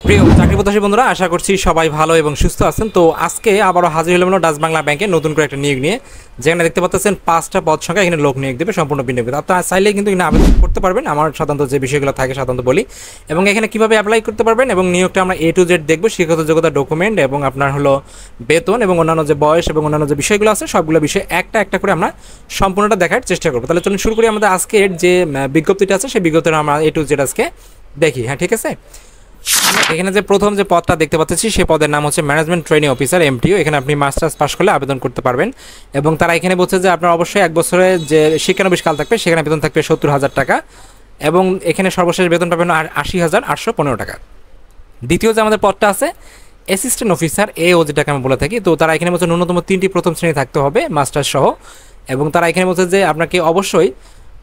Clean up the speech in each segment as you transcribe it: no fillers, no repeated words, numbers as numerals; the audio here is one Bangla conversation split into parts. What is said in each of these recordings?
প্রিয় চাকরিপ্রত্যাশী বন্ধুরা, আশা করছি সবাই ভালো এবং সুস্থ আছেন। তো আজকে আবারও হাজির হলাম ডাচ বাংলা ব্যাংকে নতুন করে একটা নিয়োগ নিয়ে, যেখানে দেখতে পাচ্ছেন 5টা পদ সংখ্যা এখানে লোক নিয়োগ দেবে সম্পূর্ণ বিনামূল্যে। আপনারা চাইলে কিন্তু এখানে আবেদন করতে পারবেন। আমার সাধারণত যে বিষয়গুলো থাকে সাধারণত বলি, এবং এখানে কীভাবে অ্যাপ্লাই করতে পারবেন এবং নিয়োগটা আমরা A to Z দেখবো, শিক্ষাগত যোগ্যতা, ডকুমেন্ট এবং আপনার হলো বেতন এবং অন্যান্য যে বয়স এবং অন্যান্য যে বিষয়গুলো আছে সবগুলো বিষয় একটা একটা করে আমরা সম্পূর্ণটা দেখার চেষ্টা করবো। তাহলে চলুন শুরু করি আমাদের আজকের যে বিজ্ঞপ্তিটা আছে সেই বিজ্ঞপ্তিটা আমরা A to Z আজকে দেখি। হ্যাঁ, ঠিক আছে। এখানে যে প্রথম যে পদটা দেখতে পাচ্ছি সেই পদের নাম হচ্ছে ম্যানেজমেন্ট ট্রেনিং অফিসার MTO। এখানে আপনি মাস্টার্স পাস করলে আবেদন করতে পারবেন, এবং তারা এখানে বলছে যে আপনার অবশ্যই 1 বছরের যে শিক্ষানবিশ কাল থাকবে সেখানে বেতন থাকবে 70,000 টাকা, এবং এখানে সর্বশেষ বেতন পাবেন 80,815 টাকা। দ্বিতীয় যে আমাদের পদটা আছে অ্যাসিস্ট্যান্ট অফিসার AO, যেটাকে আমি বলে থাকি। তো তারা এখানে বলছে ন্যূনতম 3টি প্রথম শ্রেণী থাকতে হবে মাস্টার্স সহ, এবং তারা এখানে বলছে যে আপনাকে অবশ্যই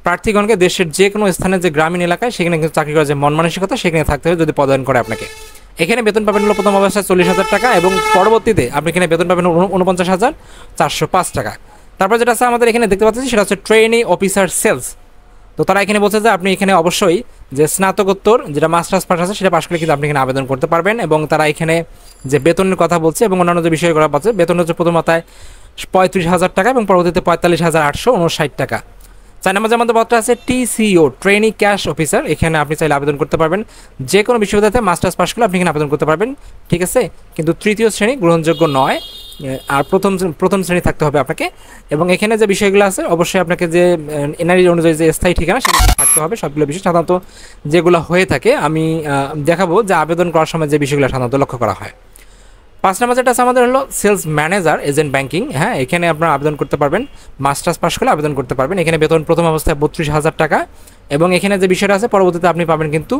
প্রার্থীগণকে দেশের যে কোনো স্থানে যে গ্রামীণ এলাকায় সেখানে কিন্তু চাকরি করার যে মন মানসিকতা সেখানে থাকতে হবে যদি পদায়ন করে আপনাকে। এখানে বেতন পাবেন হলো প্রথম অবস্থায় 40,000 টাকা, এবং পরবর্তীতে আপনি এখানে বেতন পাবেন 49,405 টাকা। তারপর যেটা আছে আমাদের এখানে দেখতে পাচ্ছি সেটা হচ্ছে ট্রেনি অফিসার সেলস। তো তারা এখানে বলছে যে আপনি এখানে অবশ্যই যে স্নাতকোত্তর যেটা মাস্টার্স পাস আছে সেটা পাশ করলে কিন্তু আপনি এখানে আবেদন করতে পারবেন, এবং তারা এখানে যে বেতনের কথা বলছে এবং অন্যান্য যে বিষয়গুলো বলছে, বেতন হচ্ছে প্রথম মাথায় 35,000 টাকা এবং পরবর্তীতে 45,859 টাকা। 4 নম্বর যে আমাদের পদটা আছে TCO ট্রেনি ক্যাশ অফিসার। এখানে আপনি চাইলে আবেদন করতে পারবেন যে কোনো বিশ্ববিদ্যালয়তে মাস্টার্স পাস করলে আপনি এখানে আবেদন করতে পারবেন, ঠিক আছে। কিন্তু তৃতীয় শ্রেণী গ্রহণযোগ্য নয়, আর প্রথম শ্রেণী থাকতে হবে আপনাকে। এবং এখানে যে বিষয়গুলো আছে অবশ্যই আপনাকে যে এনআরই অনুযায়ী যে স্থায়ী ঠিকানা সেগুলো থাকতে হবে। সবগুলো বিষয় সাধারণত যেগুলো হয়ে থাকে আমি দেখাবো যে আবেদন করার সময় যে বিষয়গুলো সাধারণত লক্ষ্য করা হয়। 5 নম্বর যেটা আছে আমাদের হলো সেলস ম্যানেজার এজেন্ট ব্যাংকিং। হ্যাঁ, এখানে আপনারা আবেদন করতে পারবেন, মাস্টার্স পাস করলে আবেদন করতে পারবেন। এখানে বেতন প্রথম অবস্থায় 32,000 টাকা, এবং এখানে যে বিষয়টা আছে পরবর্তীতে আপনি পাবেন কিন্তু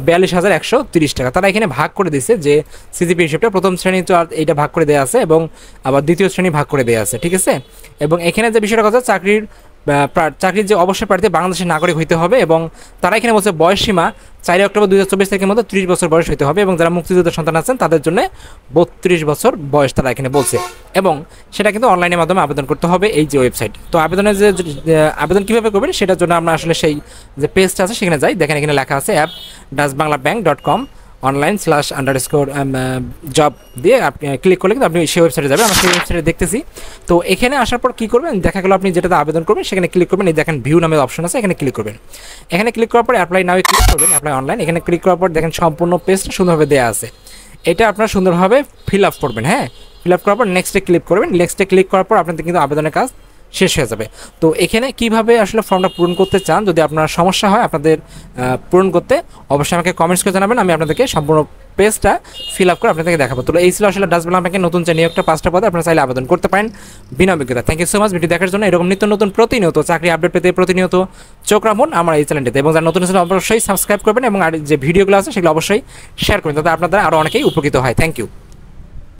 42,130 টাকা। তারা এখানে ভাগ করে দিচ্ছে যে সিজিপি হিসেবটা প্রথম শ্রেণী তো আর এইটা ভাগ করে দেওয়া আছে, এবং আবার দ্বিতীয় শ্রেণী ভাগ করে দেওয়া আছে, ঠিক আছে। এবং এখানে যে বিষয়টা কথা চাকরির যে অবশ্যই প্রার্থী বাংলাদেশের নাগরিক হইতে হবে, এবং তারা এখানে বলছে বয়স সীমা 4 অক্টোবর 2024 তারিখের মধ্যে 30 বছর বয়স হইতে হবে, এবং যারা মুক্তিযোদ্ধার সন্তান আছেন তাদের জন্য 32 বছর বয়স তারা এখানে বলছে, এবং সেটা কিন্তু অনলাইনের মাধ্যমে আবেদন করতে হবে এই যে ওয়েবসাইট। তো আবেদনের যে আবেদন কীভাবে করবেন সেটার জন্য আমরা আসলে সেই যে পেজটা আছে সেখানে যাই। দেখেন এখানে লেখা আছে অ্যাপ dutchbanglabank.com online/_job দিয়ে আপনি ক্লিক করলে কিন্তু আপনি সেই ওয়েবসাইটে যাবেন। আমরা সেই ওয়েবসাইটে দেখতেছি। তো এখানে আসার পর কী করবেন, দেখা গেলো আপনি যেটাতে আবেদন করবেন সেখানে ক্লিক করবেন। এই দেখেন ভিউ নামের অপশন আছে, এখানে ক্লিক করবেন। এখানে ক্লিক করার পর অ্যাপ্লাই নাও ক্লিক করবেন, অ্যাপ্লাই অনলাইন। এখানে ক্লিক করার পর দেখেন সম্পূর্ণ পেজটা সুন্দরভাবে দেওয়া আছে, এটা আপনারা সুন্দরভাবে ফিল আপ করবেন। হ্যাঁ, ফিল আপ করার পর নেক্সটে ক্লিক করবেন। নেক্সটে ক্লিক করার পর আপনাদের কিন্তু আবেদনের কাজ শেষ হয়ে যাবে। তো এখানে কিভাবে আসলে ফর্মটা পূরণ করতে চান, যদি আপনার সমস্যা হয় আপনাদের পূরণ করতে, অবশ্যই আমাকে কমেন্টস করে জানাবেন, আমি আপনাদেরকে সম্পূর্ণ পেজটা ফিল আপ করে আপনাদেরকে দেখাবো। তো এই ছিল আসলে ডাচ বাংলা ব্যাংকের নতুন যে নিয়োগটা 5টা পদে আপনারা চাইলে আবেদন করতে পারেন বিনা অভিজ্ঞতা। Thank you so much video দেখার জন্য। এরকম নিত্য নতুন প্রতিনিয়ত চাকরি আপডেট পেতে প্রতিনিয়ত চোখ রাখুন আমার এই চ্যানেলটিতে, এবং যারা নতুন চ্যানেল অবশ্যই সাবস্ক্রাইব করবেন, এবং আর যে ভিডিওগুলো আছে সেগুলো অবশ্যই শেয়ার করবেন, তাতে আপনাদের আরও অনেকেই উপকৃত হয়। Thank you.